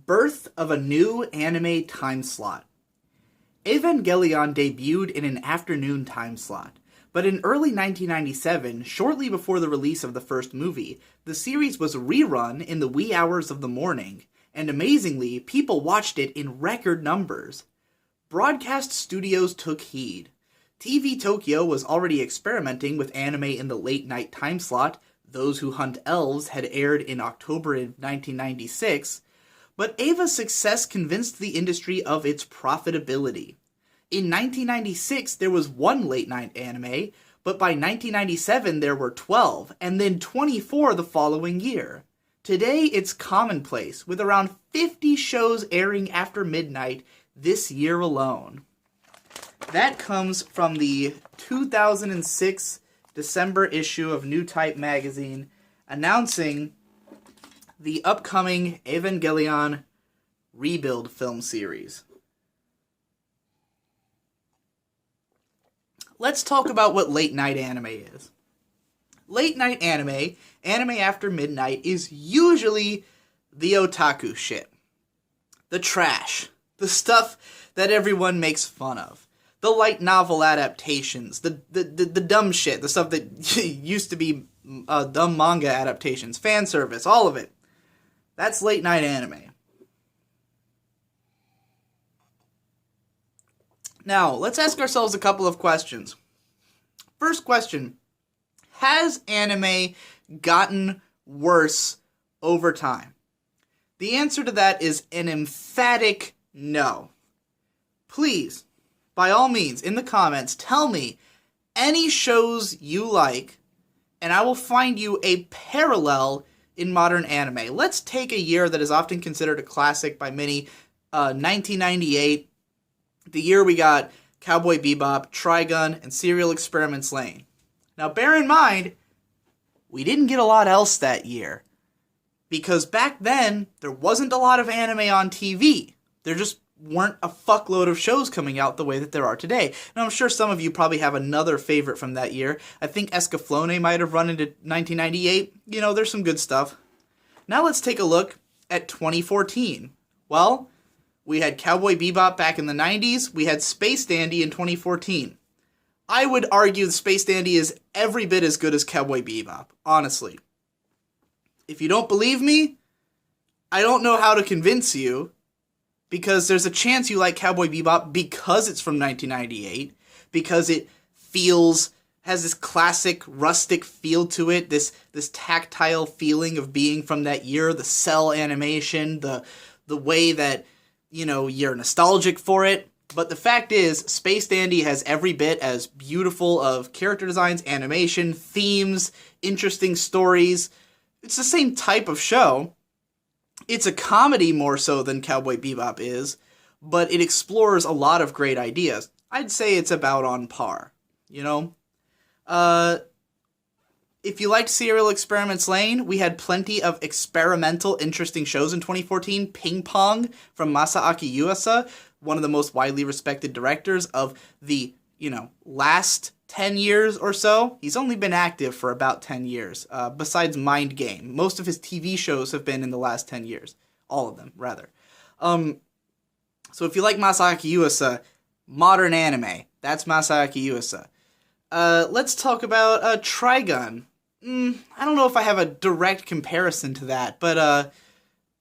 Birth of a new anime time slot. Evangelion debuted in an afternoon time slot, but in early 1997, shortly before the release of the first movie, the series was rerun in the wee hours of the morning, and amazingly, people watched it in record numbers. Broadcast studios took heed. TV Tokyo was already experimenting with anime in the late-night time slot. Those Who Hunt Elves had aired in October of 1996, but Ava's success convinced the industry of its profitability. In 1996, there was one late-night anime, but by 1997 there were 12, and then 24 the following year. Today, it's commonplace, with around 50 shows airing after midnight this year alone. That comes from the 2006 December issue of New Type magazine, announcing the upcoming Evangelion Rebuild film series. Let's talk about what late night anime is. Late night anime after midnight, is usually the otaku shit. The trash. The stuff that everyone makes fun of. The light novel adaptations. The dumb shit. The stuff that used to be dumb manga adaptations. Fan service. All of it. That's late night anime. Now, let's ask ourselves a couple of questions. First question, has anime gotten worse over time? The answer to that is an emphatic no. Please, by all means, in the comments, tell me any shows you like, and I will find you a parallel in modern anime. Let's take a year that is often considered a classic by many, 1998, the year we got Cowboy Bebop, Trigun, and Serial Experiments Lain. Now bear in mind, we didn't get a lot else that year, because back then, there wasn't a lot of anime on TV. There just weren't a fuckload of shows coming out the way that there are today. Now I'm sure some of you probably have another favorite from that year. I think Escaflowne might have run into 1998. You know, there's some good stuff. Now let's take a look at 2014. Well, we had Cowboy Bebop back in the 90s. We had Space Dandy in 2014. I would argue that Space Dandy is every bit as good as Cowboy Bebop, honestly. If you don't believe me, I don't know how to convince you, because there's a chance you like Cowboy Bebop because it's from 1998, because it has this classic rustic feel to it, this tactile feeling of being from that year, the cell animation, the way that, you know, you're nostalgic for it. But the fact is, Space Dandy has every bit as beautiful of character designs, animation, themes, interesting stories. It's the same type of show. It's a comedy more so than Cowboy Bebop is, but it explores a lot of great ideas. I'd say it's about on par, you know? If you liked Serial Experiments Lain, we had plenty of experimental, interesting shows in 2014. Ping Pong from Masaaki Yuasa, one of the most widely respected directors of the, last 10 years or so. He's only been active for about 10 years, besides Mind Game. Most of his TV shows have been in the last 10 years. All of them, rather. So if you like Masaaki Yuasa, modern anime, that's Masaaki Yuasa. Let's talk about Trigun. I don't know if I have a direct comparison to that, but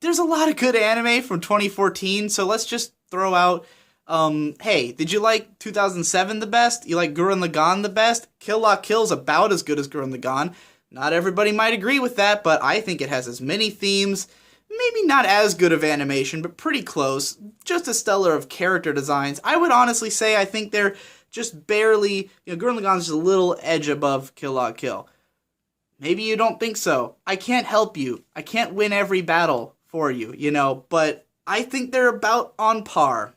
there's a lot of good anime from 2014, so let's just throw out, hey, did you like 2007 the best? You like Gurren Lagann the best? Kill La Kill's about as good as Gurren Lagann. Not everybody might agree with that, but I think it has as many themes, maybe not as good of animation, but pretty close, just as stellar of character designs. I would honestly say I think they're just barely, Gurren Lagann's just a little edge above Kill La Kill. Maybe you don't think so. I can't help you. I can't win every battle for you, but I think they're about on par.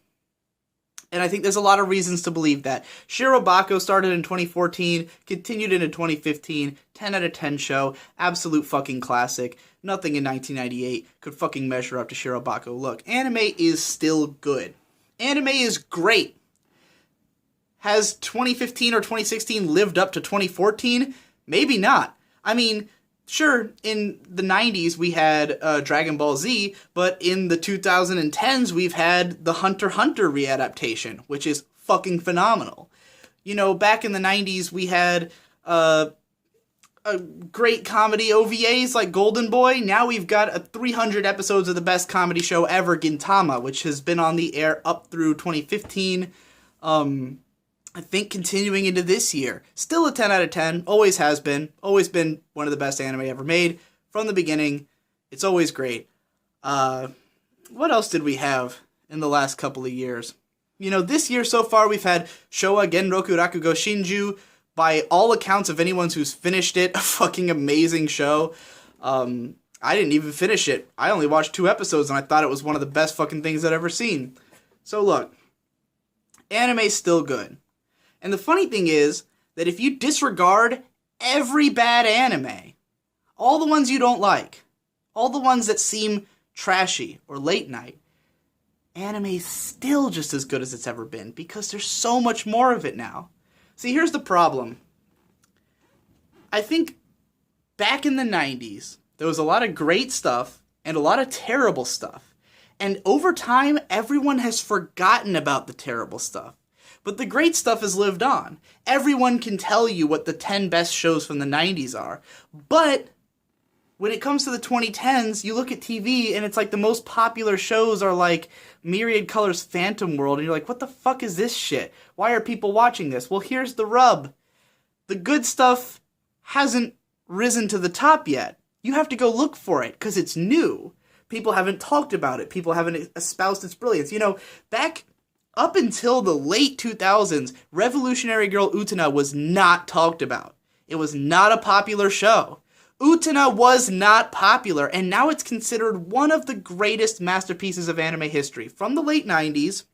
And I think there's a lot of reasons to believe that. Shirobako started in 2014, continued into 2015, 10 out of 10 show, absolute fucking classic. Nothing in 1998 could fucking measure up to Shirobako. Look, anime is still good. Anime is great. Has 2015 or 2016 lived up to 2014? Maybe not. I mean, sure, in the 90s we had Dragon Ball Z, but in the 2010s we've had the Hunter x Hunter readaptation, which is fucking phenomenal. You know, back in the 90s we had a great comedy OVAs like Golden Boy. Now we've got 300 episodes of the best comedy show ever, Gintama, which has been on the air up through 2015. I think continuing into this year. Still a 10 out of 10. Always has been. Always been one of the best anime ever made. From the beginning. It's always great. What else did we have in the last couple of years? You know, this year so far we've had Showa Genroku Rakugo Shinju. By all accounts of anyone who's finished it, a fucking amazing show. I didn't even finish it. I only watched 2 episodes and I thought it was one of the best fucking things I'd ever seen. So look, anime's still good. And the funny thing is that if you disregard every bad anime, all the ones you don't like, all the ones that seem trashy or late night, anime's still just as good as it's ever been because there's so much more of it now. See, here's the problem. I think back in the 90s, there was a lot of great stuff and a lot of terrible stuff. And over time, everyone has forgotten about the terrible stuff. But the great stuff has lived on. Everyone can tell you what the 10 best shows from the 90s are. But when it comes to the 2010s, you look at TV and it's like the most popular shows are like Myriad Colors Phantom World. And you're like, what the fuck is this shit? Why are people watching this? Well, here's the rub. The good stuff hasn't risen to the top yet. You have to go look for it because it's new. People haven't talked about it. People haven't espoused its brilliance. You know, back up until the late 2000s, Revolutionary Girl Utena was not talked about. It was not a popular show. Utena was not popular, and now it's considered one of the greatest masterpieces of anime history. From the late 90s,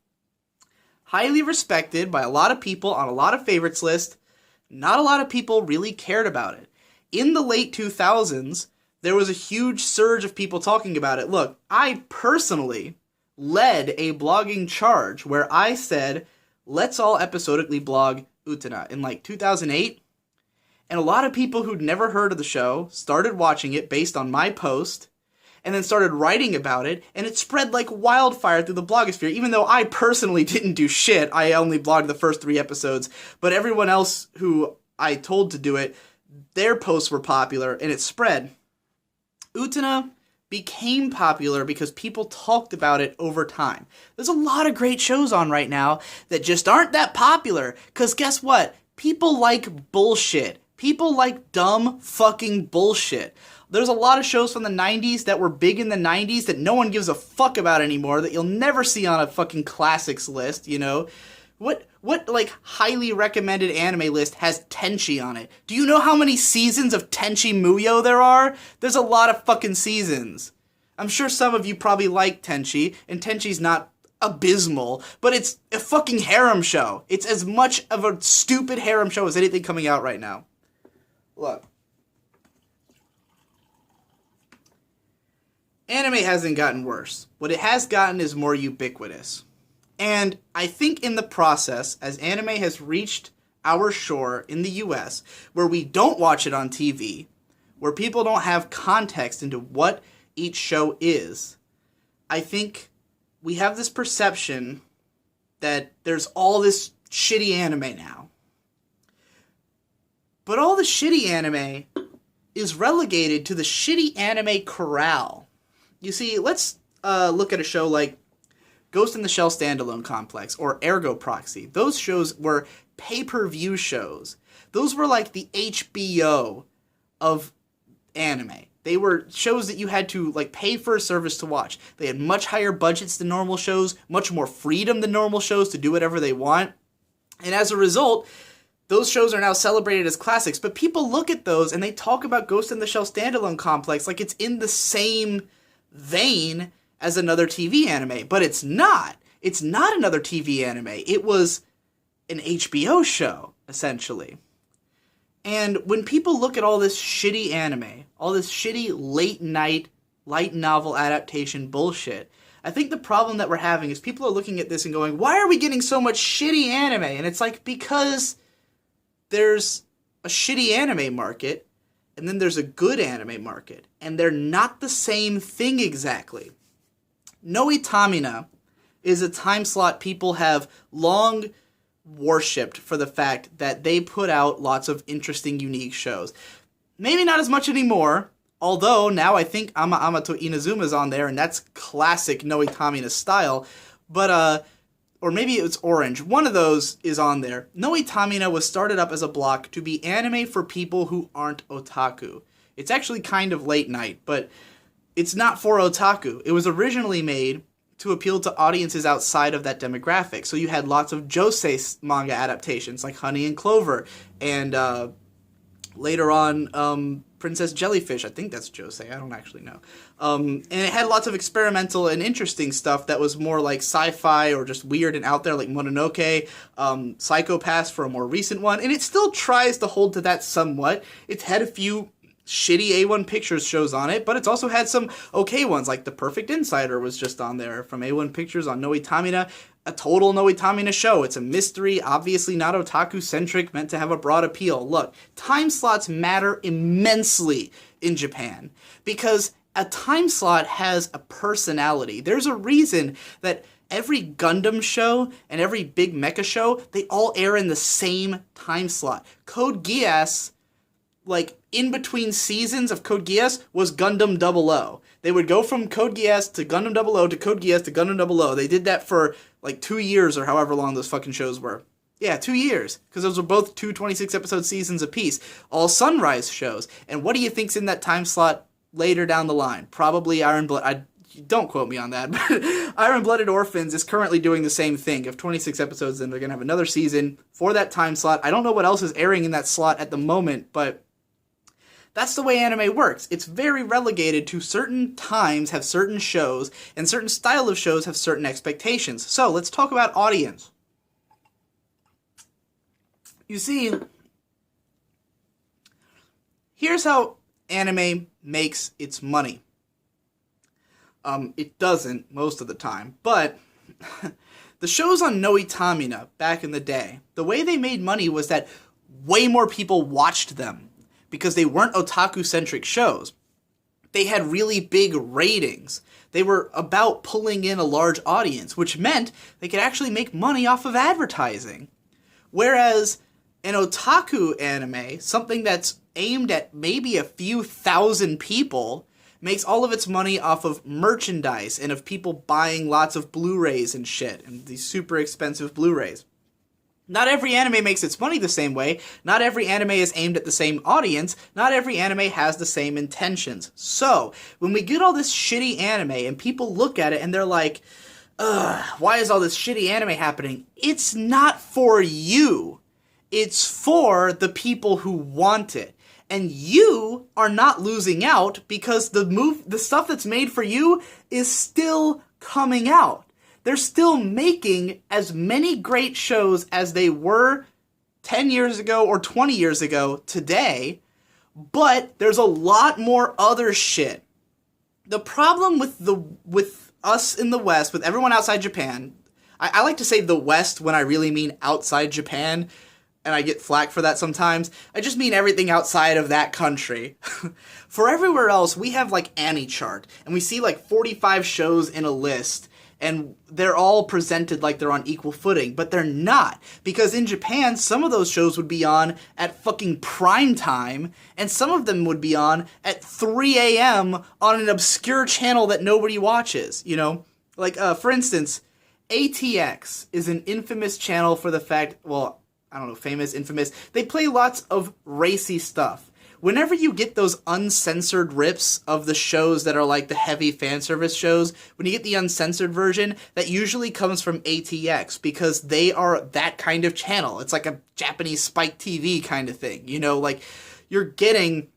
highly respected by a lot of people on a lot of favorites lists, not a lot of people really cared about it. In the late 2000s, there was a huge surge of people talking about it. Look, I personally led a blogging charge where I said, let's all episodically blog Utena in like 2008. And a lot of people who'd never heard of the show started watching it based on my post and then started writing about it. And it spread like wildfire through the blogosphere, even though I personally didn't do shit. I only blogged the first 3 episodes. But everyone else who I told to do it, their posts were popular and it spread. Utena became popular because people talked about it over time. There's a lot of great shows on right now that just aren't that popular, because guess what? People like bullshit. People like dumb fucking bullshit. There's a lot of shows from the 90s that were big in the 90s that no one gives a fuck about anymore, that you'll never see on a fucking classics list, you know? What like highly recommended anime list has Tenchi on it? Do you know how many seasons of Tenchi Muyo there are? There's a lot of fucking seasons. I'm sure some of you probably like Tenchi, and Tenchi's not abysmal, but it's a fucking harem show. It's as much of a stupid harem show as anything coming out right now. Look. Anime hasn't gotten worse. What it has gotten is more ubiquitous. And I think in the process, as anime has reached our shore in the US, where we don't watch it on TV, where people don't have context into what each show is, I think we have this perception that there's all this shitty anime now. But all the shitty anime is relegated to the shitty anime corral. You see, let's look at a show like Ghost in the Shell Standalone Complex, or Ergo Proxy. Those shows were pay-per-view shows. Those were like the HBO of anime. They were shows that you had to like pay for a service to watch. They had much higher budgets than normal shows, much more freedom than normal shows to do whatever they want. And as a result, those shows are now celebrated as classics. But people look at those and they talk about Ghost in the Shell Standalone Complex like it's in the same vein as another TV anime, but it's not. It's not another TV anime. It was an HBO show, essentially. And when people look at all this shitty anime, all this shitty late night, light novel adaptation bullshit, I think the problem that we're having is people are looking at this and going, why are we getting so much shitty anime? And it's like, because there's a shitty anime market, and then there's a good anime market, and they're not the same thing exactly. Noitamina is a time slot people have long worshipped for the fact that they put out lots of interesting, unique shows. Maybe not as much anymore, although now I think Ama Ama to Inazuma's on there, and that's classic Noitamina style, but, or maybe it's Orange. One of those is on there. Noitamina was started up as a block to be anime for people who aren't otaku. It's actually kind of late night, but it's not for otaku. It was originally made to appeal to audiences outside of that demographic. So you had lots of josei manga adaptations, like Honey and Clover, and later on, Princess Jellyfish. I think that's josei. I don't actually know. And it had lots of experimental and interesting stuff that was more like sci-fi or just weird and out there, like Mononoke, Psycho-Pass for a more recent one. And it still tries to hold to that somewhat. It's had a few shitty A1 Pictures shows on it, but it's also had some okay ones, like The Perfect Insider was just on there from A1 Pictures on Noitamina, a total Noitamina show. It's a mystery, obviously not otaku-centric, meant to have a broad appeal. Look, time slots matter immensely in Japan, because a time slot has a personality. There's a reason that every Gundam show and every big mecha show, they all air in the same time slot. Code Geass, like, in between seasons of Code Geass was Gundam 00. They would go from Code Geass to Gundam 00 to Code Geass to Gundam 00. They did that for, like, 2 years or however long those fucking shows were. Yeah, 2 years. Because those were both 2 26-episode seasons apiece. All Sunrise shows. And what do you think's in that time slot later down the line? Probably Iron Blood. Don't quote me on that, but Iron Blooded Orphans is currently doing the same thing. Of 26 episodes, then they're going to have another season for that time slot. I don't know what else is airing in that slot at the moment, but that's the way anime works. It's very relegated to certain times have certain shows, and certain style of shows have certain expectations. So, let's talk about audience. You see, here's how anime makes its money. It doesn't most of the time, but the shows on Noitamina back in the day, the way they made money was that way more people watched them because they weren't otaku-centric shows. They had really big ratings. They were about pulling in a large audience, which meant they could actually make money off of advertising. Whereas an otaku anime, something that's aimed at maybe a few thousand people, makes all of its money off of merchandise and of people buying lots of Blu-rays and shit, and these super expensive Blu-rays. Not every anime makes its money the same way. Not every anime is aimed at the same audience. Not every anime has the same intentions. So, when we get all this shitty anime and people look at it and they're like, why is all this shitty anime happening? It's not for you. It's for the people who want it. And you are not losing out because the stuff that's made for you is still coming out. They're still making as many great shows as they were 10 years ago or 20 years ago today, but there's a lot more other shit. The problem with us in the West, with everyone outside Japan, I like to say the West when I really mean outside Japan, and I get flack for that sometimes. I just mean everything outside of that country. For everywhere else, we have like AniChart, and we see like 45 shows in a list, and they're all presented like they're on equal footing, but they're not. Because in Japan, some of those shows would be on at fucking prime time, and some of them would be on at 3 a.m. on an obscure channel that nobody watches, you know? Like, for instance, ATX is an infamous channel for the fact, well, I don't know, famous, infamous. They play lots of racy stuff. Whenever you get those uncensored rips of the shows that are like the heavy fan service shows, when you get the uncensored version, that usually comes from ATX because they are that kind of channel. It's like a Japanese Spike TV kind of thing, you know, like you're getting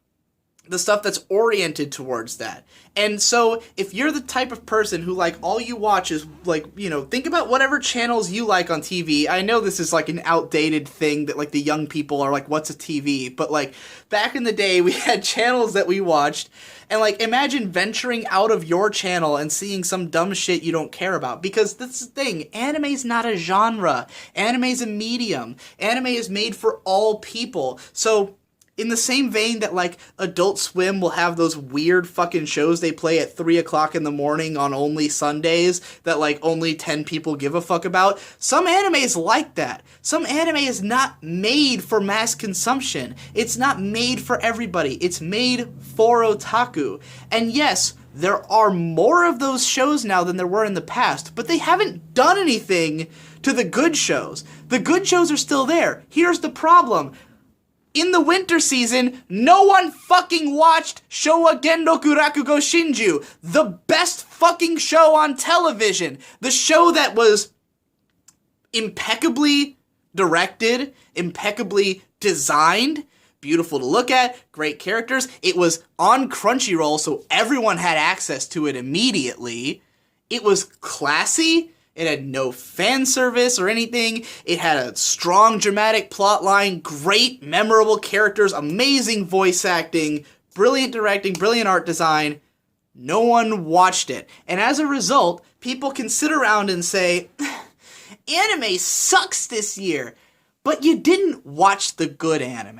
the stuff that's oriented towards that. And so if you're the type of person who like all you watch is like, you know, think about whatever channels you like on TV. I know this is like an outdated thing that like the young people are like, what's a TV? But like back in the day we had channels that we watched, and like imagine venturing out of your channel and seeing some dumb shit you don't care about. Because that's the thing, anime's not a genre. Anime's a medium. Anime is made for all people. So In the same vein that, like, Adult Swim will have those weird fucking shows they play at 3 o'clock in the morning on only Sundays that, like, only 10 people give a fuck about. Some anime is like that. Some anime is not made for mass consumption. It's not made for everybody. It's made for otaku. And yes, there are more of those shows now than there were in the past, but they haven't done anything to the good shows. The good shows are still there. Here's the problem. In the winter season, no one fucking watched Showa Genroku Rakugo Shinju, the best fucking show on television. The show that was impeccably directed, impeccably designed, beautiful to look at, great characters. It was on Crunchyroll, so everyone had access to it immediately. It was classy. It had no fan service or anything. It had a strong dramatic plot line, great memorable characters, amazing voice acting, brilliant directing, brilliant art design. No one watched it. And as a result, people can sit around and say, anime sucks this year. But you didn't watch the good anime.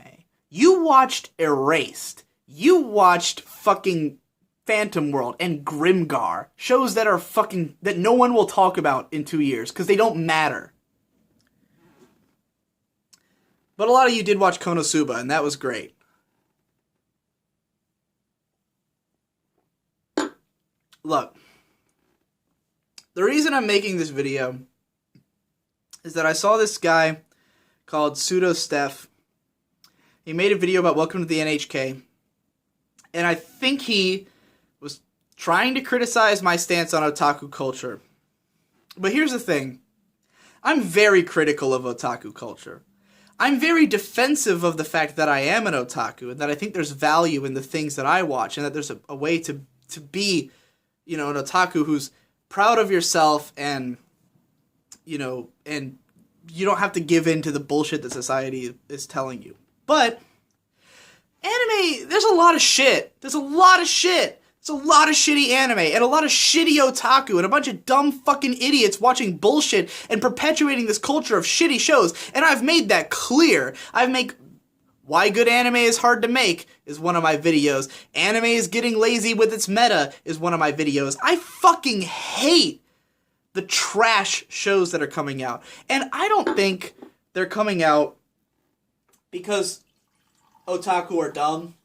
You watched Erased. You watched fucking Phantom World and Grimgar. Shows that are fucking, that no one will talk about in 2 years because they don't matter. But a lot of you did watch Konosuba, and that was great. Look, the reason I'm making this video is that I saw this guy called Pseudo Steph. He made a video about Welcome to the NHK, and I think he was trying to criticize my stance on otaku culture. But here's the thing. I'm very critical of otaku culture. I'm very defensive of the fact that I am an otaku and that I think there's value in the things that I watch and that there's a way to be, you know, an otaku who's proud of yourself and, you know, and you don't have to give in to the bullshit that society is telling you. But anime, there's a lot of shit. There's a lot of shit. It's a lot of shitty anime and a lot of shitty otaku and a bunch of dumb fucking idiots watching bullshit and perpetuating this culture of shitty shows. And I've made that clear. Why good anime is hard to make is one of my videos. Anime is getting lazy with its meta is one of my videos. I fucking hate the trash shows that are coming out. And I don't think they're coming out because otaku are dumb.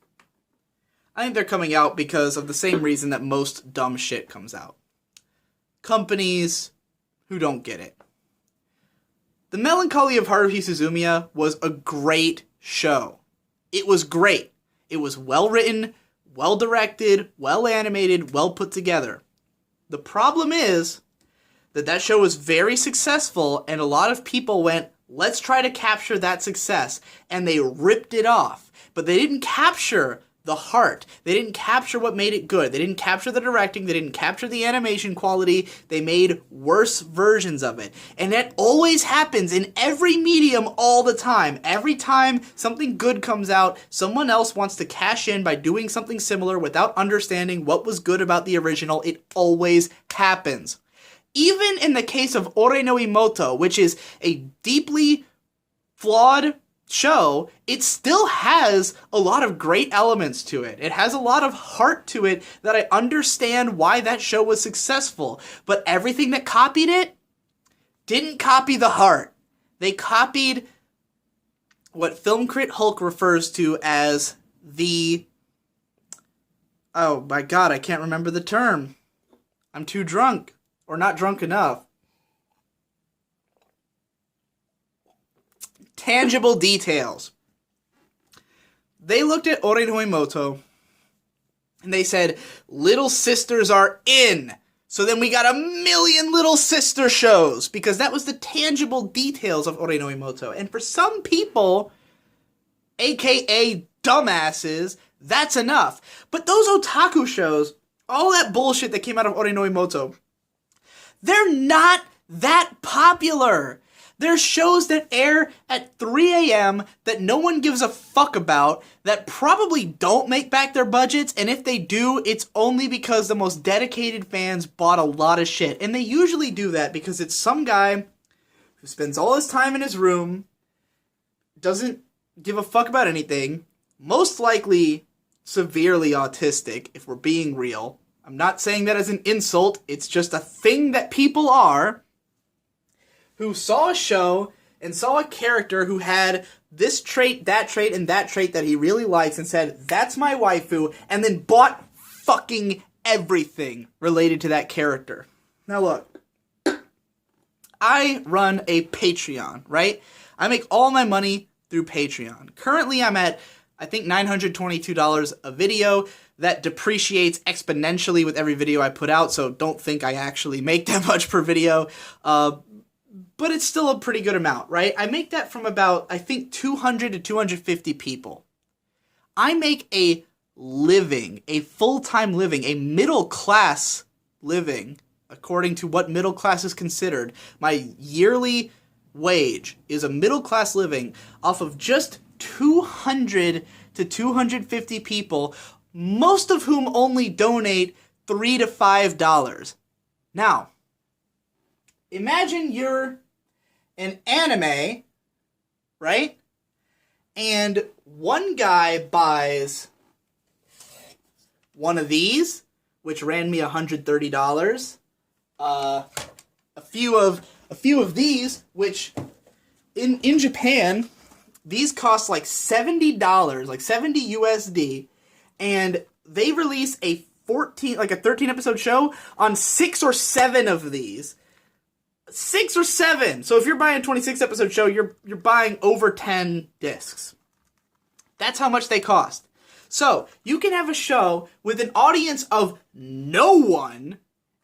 I think they're coming out because of the same reason that most dumb shit comes out. Companies who don't get it. The Melancholy of Haruhi Suzumiya was a great show. It was great. It was well written, well directed, well animated, well put together. The problem is that show was very successful and a lot of people went, let's try to capture that success. And they ripped it off. But they didn't capture the heart. They didn't capture what made it good. They didn't capture the directing. They didn't capture the animation quality. They made worse versions of it. And that always happens in every medium all the time. Every time something good comes out, someone else wants to cash in by doing something similar without understanding what was good about the original. It always happens. Even in the case of Ore no Imoto, which is a deeply flawed show, it still has a lot of great elements to it. It has a lot of heart to it that I understand why that show was successful. But everything that copied it didn't copy the heart. They copied what Film Crit Hulk refers to as the... Oh my god, I can't remember the term. I'm too drunk. Or not drunk enough. Tangible details. They looked at Ore no Imoto and they said, Little Sisters are in. So then we got 1,000,000 Little Sister shows because that was the tangible details of Ore no Imoto. And for some people, aka dumbasses, that's enough. But those otaku shows, all that bullshit that came out of Ore no Imoto, they're not that popular. There's shows that air at 3 a.m. that no one gives a fuck about, that probably don't make back their budgets, and if they do, it's only because the most dedicated fans bought a lot of shit. And they usually do that because it's some guy who spends all his time in his room, doesn't give a fuck about anything, most likely severely autistic, if we're being real. I'm not saying that as an insult, it's just a thing that people are, who saw a show and saw a character who had this trait, and that trait that he really likes and said, that's my waifu, and then bought fucking everything related to that character. Now look, I run a Patreon, right? I make all my money through Patreon. Currently I'm at, I think, $922 a video. That depreciates exponentially with every video I put out, so don't think I actually make that much per video. But it's still a pretty good amount, right? I make that from about, I think, 200 to 250 people. I make a living, a full-time living, a middle-class living, according to what middle class is considered. My yearly wage is a middle-class living off of just 200 to 250 people, most of whom only donate $3 to $5. Now, imagine you're an anime, right? And one guy buys one of these, which ran me $130. A few of these, which in Japan, these cost like $70, like 70 USD, and they release a 13 episode show on 6 or 7 of these. 6 or 7. So if you're buying a 26 episode show, you're buying over 10 discs. That's how much they cost. So you can have a show with an audience of no one,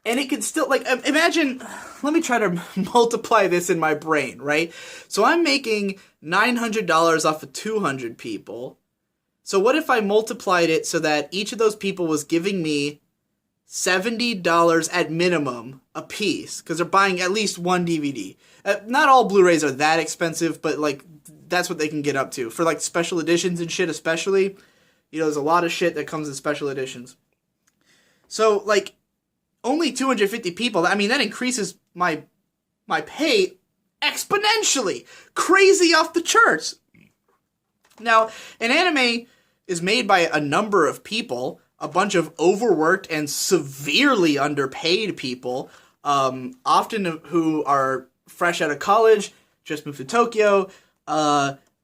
and it could still, like, imagine, let me try to multiply this in my brain, right? So I'm making $900 off of 200 people. So what if I multiplied it so that each of those people was giving me $70 at minimum a piece, because they're buying at least one DVD. Not all Blu-rays are that expensive, but like that's what they can get up to. For like special editions and shit especially, you know, there's a lot of shit that comes in special editions. So like only 250 people, I mean, that increases my pay exponentially. Crazy off the charts. Now, an anime is made by a number of people, a bunch of overworked and severely underpaid people, often who are fresh out of college, just moved to Tokyo,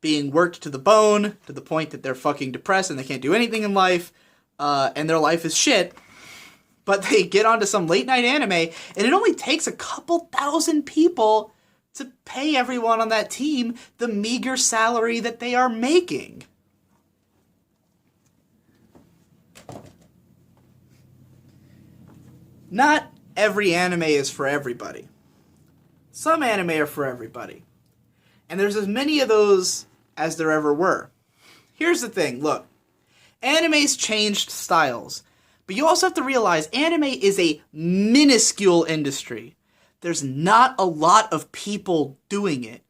being worked to the bone, to the point that they're fucking depressed and they can't do anything in life, and their life is shit. But they get onto some late night anime, and it only takes a couple thousand people to pay everyone on that team the meager salary that they are making. Not every anime is for everybody. Some anime are for everybody. And there's as many of those as there ever were. Here's the thing, look. Anime's changed styles. But you also have to realize anime is a minuscule industry. There's not a lot of people doing it.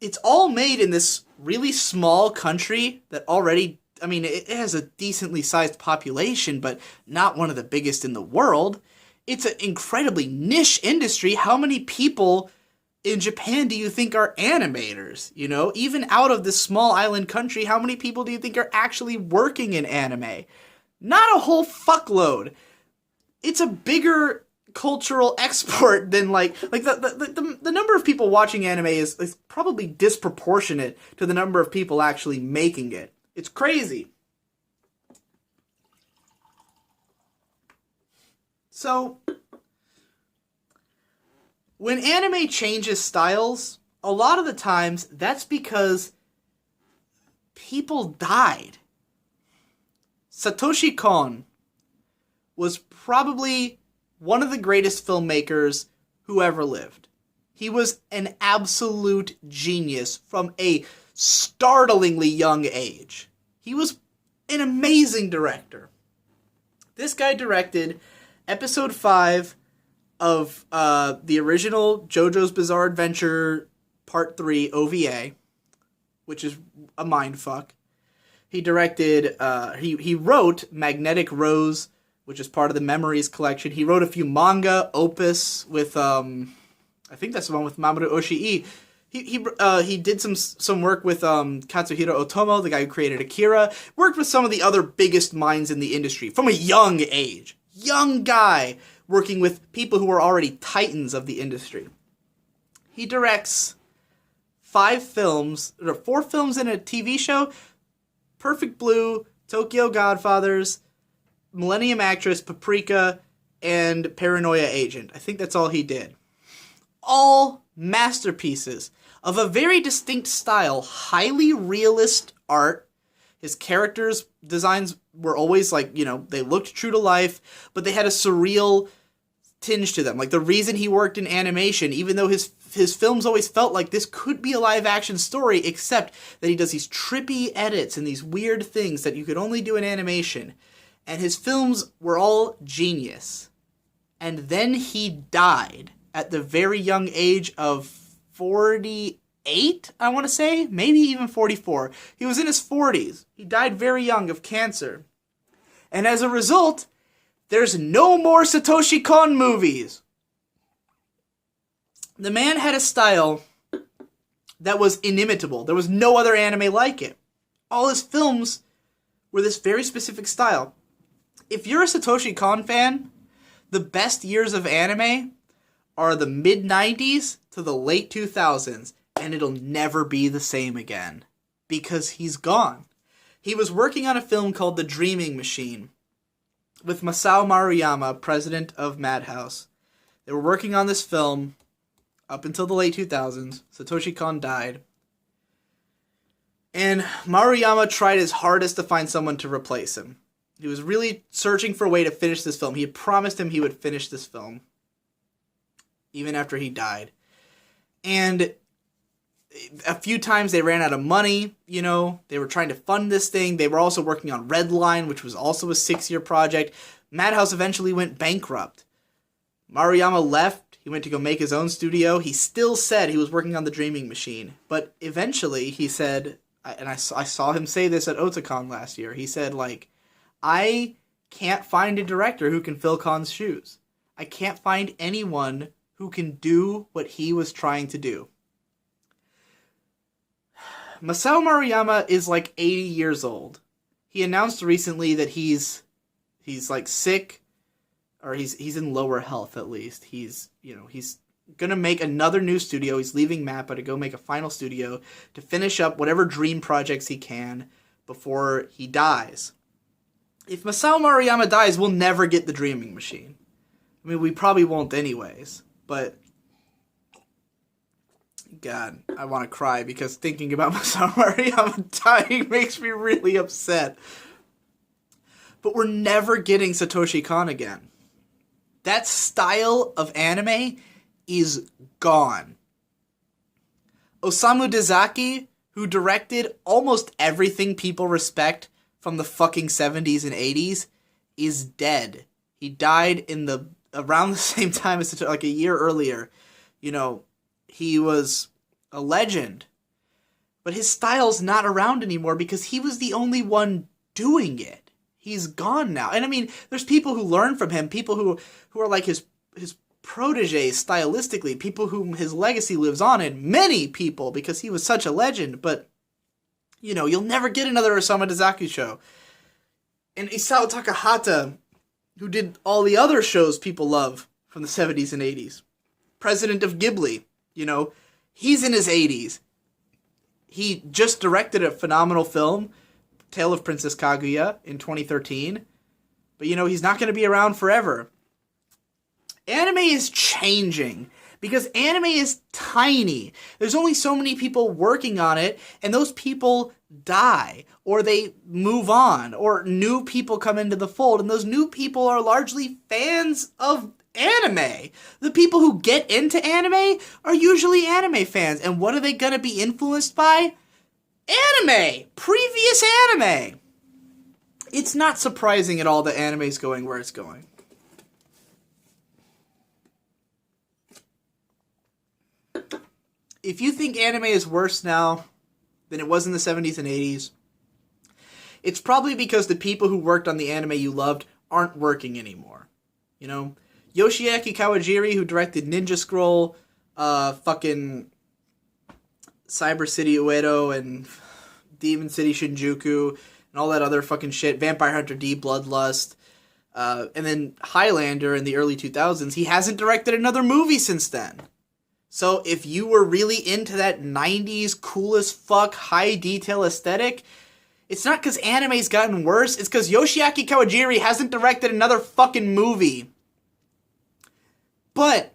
It's all made in this really small country that already, I mean, it has a decently sized population, but not one of the biggest in the world. It's an incredibly niche industry. How many people in Japan do you think are animators? You know, even out of this small island country, how many people do you think are actually working in anime? Not a whole fuckload. It's a bigger cultural export than like the number of people watching anime is probably disproportionate to the number of people actually making it. It's crazy. So, when anime changes styles, a lot of the times that's because people died. Satoshi Kon was probably one of the greatest filmmakers who ever lived. He was an absolute genius from a startlingly young age. He was an amazing director. This guy directed episode 5 of the original JoJo's Bizarre Adventure Part 3 OVA, which is a mindfuck. He directed, he wrote Magnetic Rose, which is part of the Memories collection. He wrote a few manga, Opus, with, I think that's the one with Mamoru Oshii. He did some work with Katsuhiro Otomo, the guy who created Akira. Worked with some of the other biggest minds in the industry from a young age. Young guy working with people who are already titans of the industry. He directs 4 films and a TV show. Perfect Blue, Tokyo Godfathers, Millennium Actress, Paprika, and Paranoia Agent. I think that's all he did. All masterpieces of a very distinct style, highly realist art. His characters' designs were always they looked true to life, but they had a surreal tinge to them. Like the reason he worked in animation, even though his films always felt like this could be a live action story, except that he does these trippy edits and these weird things that you could only do in animation. And his films were all genius. And then he died at the very young age of 48, I want to say. Maybe even 44. He was in his 40s. He died very young of cancer. And as a result, there's no more Satoshi Kon movies. The man had a style that was inimitable. There was no other anime like it. All his films were this very specific style. If you're a Satoshi Kon fan, the best years of anime are the mid-90s to the late 2000s, and it'll never be the same again. Because he's gone. He was working on a film called The Dreaming Machine with Masao Maruyama, president of Madhouse. They were working on this film up until the late 2000s. Satoshi Kon died. And Maruyama tried his hardest to find someone to replace him. He was really searching for a way to finish this film. He had promised him he would finish this film, even after he died. And a few times they ran out of money, They were trying to fund this thing. They were also working on Red Line, which was also a 6-year project. Madhouse eventually went bankrupt. Maruyama left. He went to go make his own studio. He still said he was working on The Dreaming Machine. But eventually he said, and I saw him say this at Otakon last year, he said, I can't find a director who can fill Kon's shoes. I can't find anyone who can do what he was trying to do. Masao Maruyama is 80 years old. He announced recently that he's sick, or he's in lower health at least. He's gonna make another new studio. He's leaving MAPPA to go make a final studio to finish up whatever dream projects he can before he dies. If Masao Maruyama dies, we'll never get The Dreaming Machine. I mean, we probably won't anyways, but God, I want to cry because thinking about Masao Maruyama dying makes me really upset. But we're never getting Satoshi Kon again. That style of anime is gone. Osamu Dezaki, who directed almost everything people respect from the fucking 70s and 80s, is dead. He died around the same time as a year earlier. He was a legend. But his style's not around anymore because he was the only one doing it. He's gone now. And I mean, there's people who learn from him, people who are like his proteges stylistically, people whom his legacy lives on in, many people, because he was such a legend. But, you'll never get another Osamu Dezaki show. And Isao Takahata, who did all the other shows people love from the 70s and 80s. President of Ghibli, he's in his 80s. He just directed a phenomenal film, Tale of Princess Kaguya, in 2013. But, he's not going to be around forever. Anime is changing because anime is tiny. There's only so many people working on it, and those people die, or they move on, or new people come into the fold, and those new people are largely fans of anime. The people who get into anime are usually anime fans, and what are they going to be influenced by? Anime! Previous anime! It's not surprising at all that anime's going where it's going. If you think anime is worse now than it was in the 70s and 80s, it's probably because the people who worked on the anime you loved aren't working anymore. Yoshiaki Kawajiri, who directed Ninja Scroll, Cyber City Uedo and Demon City Shinjuku and all that other fucking shit. Vampire Hunter D, Bloodlust. And then Highlander in the early 2000s. He hasn't directed another movie since then. So if you were really into that 90s cool as fuck high detail aesthetic, it's not because anime's gotten worse. It's because Yoshiaki Kawajiri hasn't directed another fucking movie. But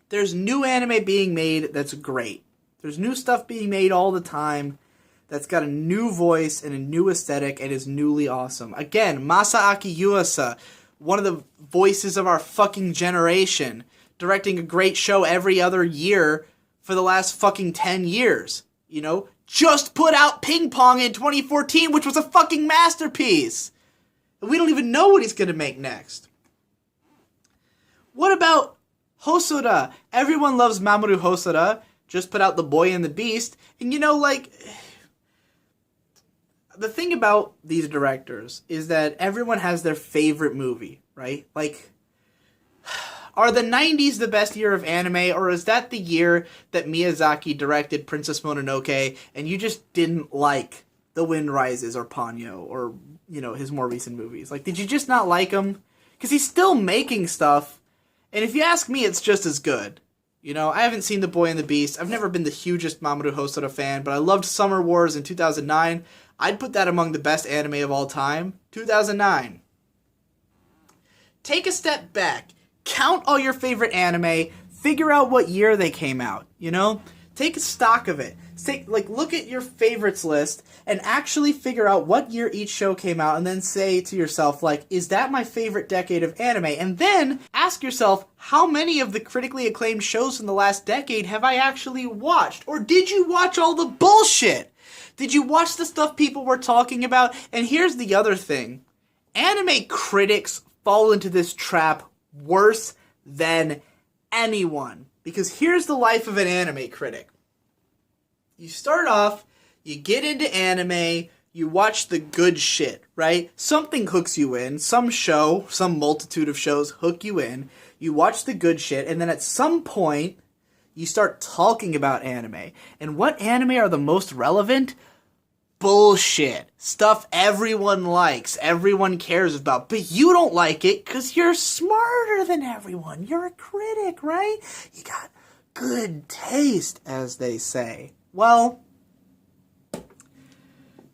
there's new anime being made that's great. There's new stuff being made all the time that's got a new voice and a new aesthetic and is newly awesome. Again, Masaaki Yuasa, one of the voices of our fucking generation, directing a great show every other year for the last fucking 10 years. You know? Just put out Ping Pong in 2014, which was a fucking masterpiece. And we don't even know what he's going to make next. What about Hosoda? Everyone loves Mamoru Hosoda. Just put out The Boy and the Beast. And you know, like, the thing about these directors is that everyone has their favorite movie, right? Like, are the 90s the best year of anime, or is that the year that Miyazaki directed Princess Mononoke and you just didn't like The Wind Rises or Ponyo or, you know, his more recent movies? Like, did you just not like him? Because he's still making stuff, and if you ask me, it's just as good. You know, I haven't seen The Boy and the Beast. I've never been the hugest Mamoru Hosoda fan, but I loved Summer Wars in 2009. I'd put that among the best anime of all time. 2009. Take a step back. Count all your favorite anime. Figure out what year they came out. You know? Take stock of it. Look at your favorites list and actually figure out what year each show came out and then say to yourself, like, is that my favorite decade of anime? And then ask yourself, how many of the critically acclaimed shows in the last decade have I actually watched? Or did you watch all the bullshit? Did you watch the stuff people were talking about? And here's the other thing. Anime critics fall into this trap worse than anyone. Because here's the life of an anime critic. You start off, you get into anime, you watch the good shit, right? Something hooks you in, some show, some multitude of shows hook you in, you watch the good shit, and then at some point, you start talking about anime. And what anime are the most relevant? Bullshit. Stuff everyone likes, everyone cares about, but you don't like it because you're smarter than everyone. You're a critic, right? You got good taste, as they say. Well,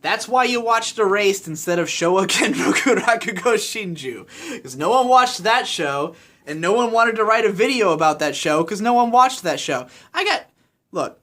that's why you watched Erased instead of Showa no Rakugo Shinju. Because no one watched that show, and no one wanted to write a video about that show because no one watched that show. Look,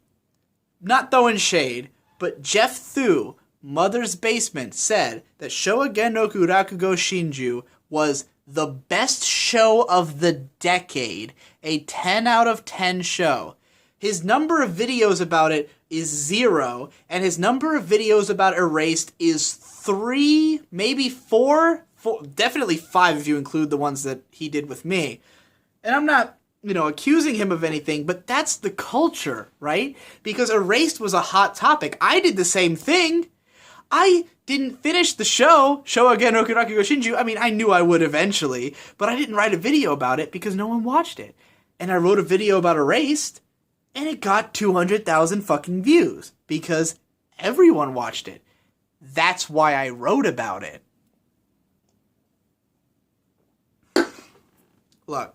not throwing shade, but Jeff Thu, Mother's Basement, said that Showa no Rakugo Shinju was the best show of the decade, a 10 out of 10 show. His number of videos about it is 0, and his number of videos about Erased is 3, maybe 4, definitely 5 if you include the ones that he did with me. And I'm not, accusing him of anything, but that's the culture, right? Because Erased was a hot topic. I did the same thing. I didn't finish the show no Rakugo Shinju. I mean, I knew I would eventually, but I didn't write a video about it because no one watched it. And I wrote a video about Erased, and it got 200,000 fucking views because everyone watched it. That's why I wrote about it. Look,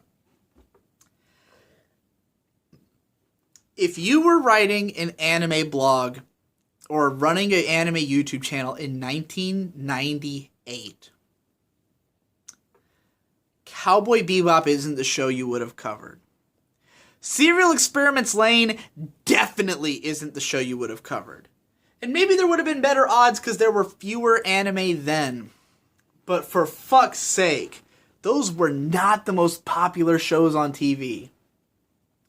if you were writing an anime blog or running an anime YouTube channel in 1998, Cowboy Bebop isn't the show you would have covered. Serial Experiments Lane definitely isn't the show you would have covered. And maybe there would have been better odds because there were fewer anime then. But for fuck's sake, those were not the most popular shows on TV.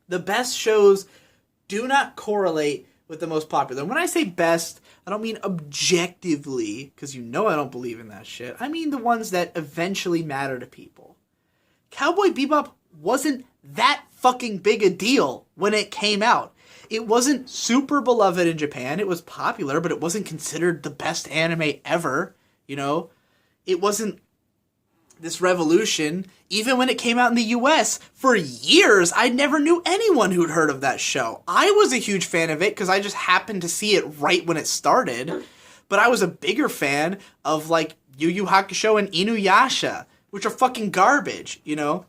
The best shows do not correlate with the most popular. And when I say best, I don't mean objectively, because I don't believe in that shit. I mean the ones that eventually matter to people. Cowboy Bebop wasn't that fucking big a deal when it came out. It wasn't super beloved in Japan. It was popular, but it wasn't considered the best anime ever. It wasn't this revolution, even when it came out in the US, for years, I never knew anyone who'd heard of that show. I was a huge fan of it because I just happened to see it right when it started. But I was a bigger fan of, like, Yu Hakusho and Inuyasha, which are fucking garbage, you know?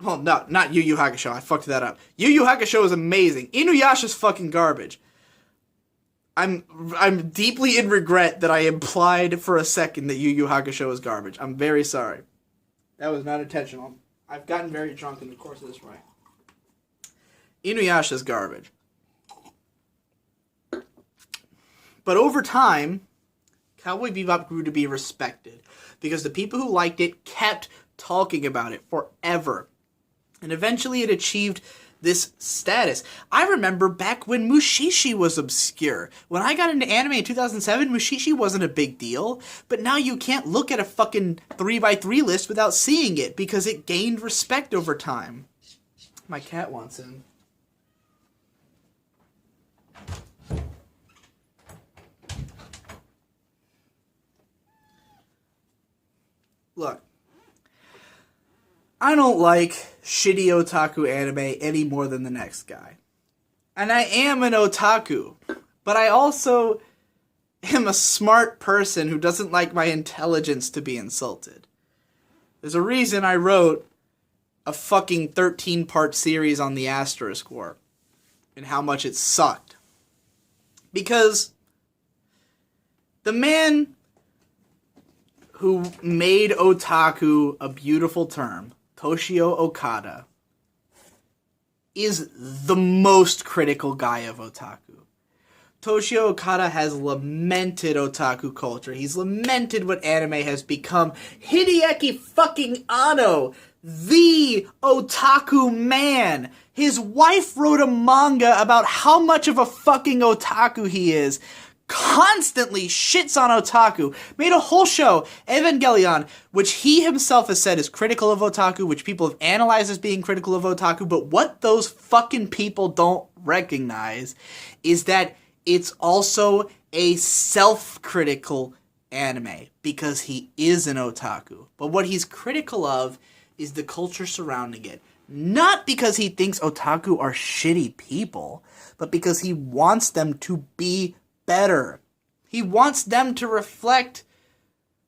Well, no, not Yu Hakusho. I fucked that up. Yu Hakusho is amazing. Inuyasha's fucking garbage. I'm deeply in regret that I implied for a second that Yu Hakusho is garbage. I'm very sorry. That was not intentional. I've gotten very drunk in the course of this rant. Inuyasha's garbage. But over time, Cowboy Bebop grew to be respected because the people who liked it kept talking about it forever. And eventually it achieved this status. I remember back when Mushishi was obscure. When I got into anime in 2007, Mushishi wasn't a big deal. But now you can't look at a fucking 3x3 list without seeing it because it gained respect over time. My cat wants in. Look, I don't like shitty otaku anime any more than the next guy. And I am an otaku, but I also am a smart person who doesn't like my intelligence to be insulted. There's a reason I wrote a fucking 13-part series on the Asterisk War and how much it sucked. Because the man who made otaku a beautiful term, Toshio Okada, is the most critical guy of otaku. Toshio Okada has lamented otaku culture. He's lamented what anime has become. Hideaki fucking Anno, the otaku man. His wife wrote a manga about how much of a fucking otaku he is. Constantly shits on otaku, made a whole show, Evangelion, which he himself has said is critical of otaku, which people have analyzed as being critical of otaku, but what those fucking people don't recognize is that it's also a self-critical anime, because he is an otaku. But what he's critical of is the culture surrounding it. Not because he thinks otaku are shitty people, but because he wants them to be better. He wants them to reflect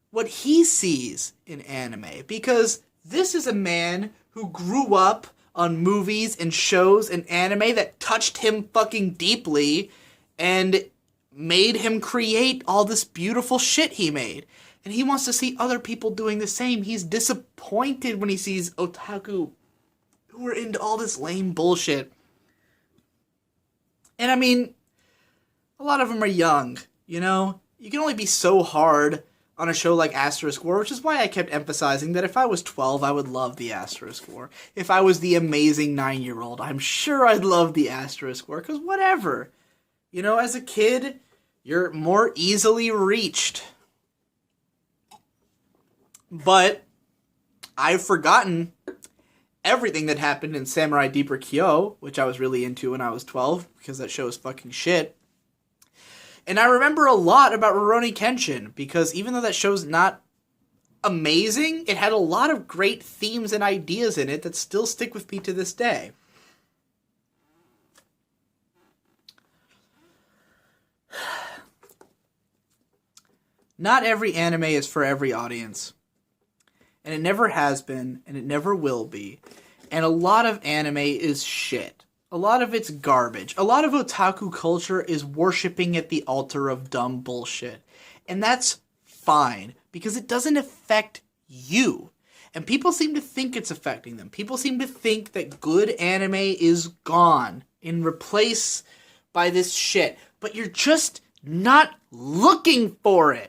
what he sees in anime. Because this is a man who grew up on movies and shows and anime that touched him fucking deeply and made him create all this beautiful shit he made. And he wants to see other people doing the same. He's disappointed when he sees otaku who are into all this lame bullshit. And I mean, a lot of them are young, you know? You can only be so hard on a show like Asterisk War, which is why I kept emphasizing that if I was 12, I would love the Asterisk War. If I was the amazing 9-year-old, I'm sure I'd love the Asterisk War, because whatever. You know, as a kid, you're more easily reached. But I've forgotten everything that happened in Samurai Deeper Kyo, which I was really into when I was 12, because that show is fucking shit. And I remember a lot about Rurouni Kenshin, because even though that show's not amazing, it had a lot of great themes and ideas in it that still stick with me to this day. Not every anime is for every audience. And it never has been, and it never will be. And a lot of anime is shit. A lot of it's garbage. A lot of otaku culture is worshipping at the altar of dumb bullshit. And that's fine, because it doesn't affect you. And people seem to think it's affecting them. People seem to think that good anime is gone and replaced by this shit. But you're just not looking for it.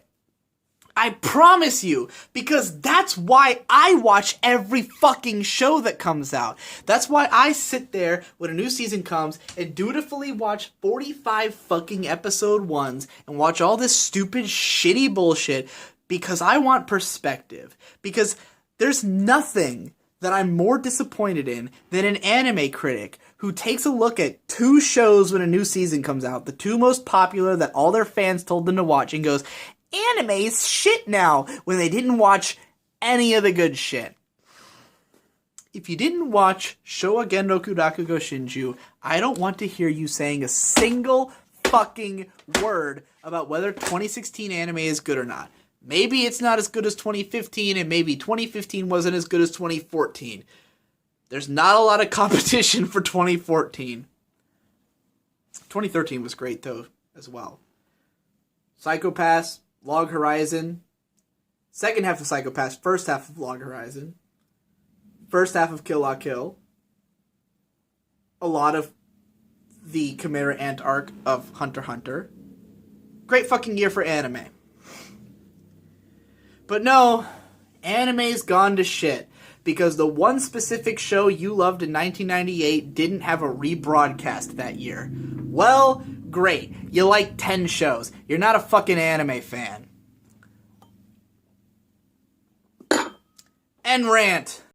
I promise you, because that's why I watch every fucking show that comes out. That's why I sit there when a new season comes and dutifully watch 45 fucking episode 1s and watch all this stupid, shitty bullshit, because I want perspective. Because there's nothing that I'm more disappointed in than an anime critic who takes a look at 2 shows when a new season comes out, the 2 most popular that all their fans told them to watch, and goes, anime's shit now, when they didn't watch any of the good shit. If you didn't watch Showa Genroku Rakugo Shinju, I don't want to hear you saying a single fucking word about whether 2016 anime is good or not. Maybe it's not as good as 2015, and maybe 2015 wasn't as good as 2014. There's not a lot of competition for 2014. 2013 was great, though, as well. Psycho Pass, Log Horizon, second half of Psycho Pass, first half of Log Horizon, first half of Kill La Kill, a lot of the Chimera Ant arc of Hunter x Hunter. Great fucking year for anime. But no, anime's gone to shit because the one specific show you loved in 1998 didn't have a rebroadcast that year. Well, great. You like 10 shows. You're not a fucking anime fan. End rant.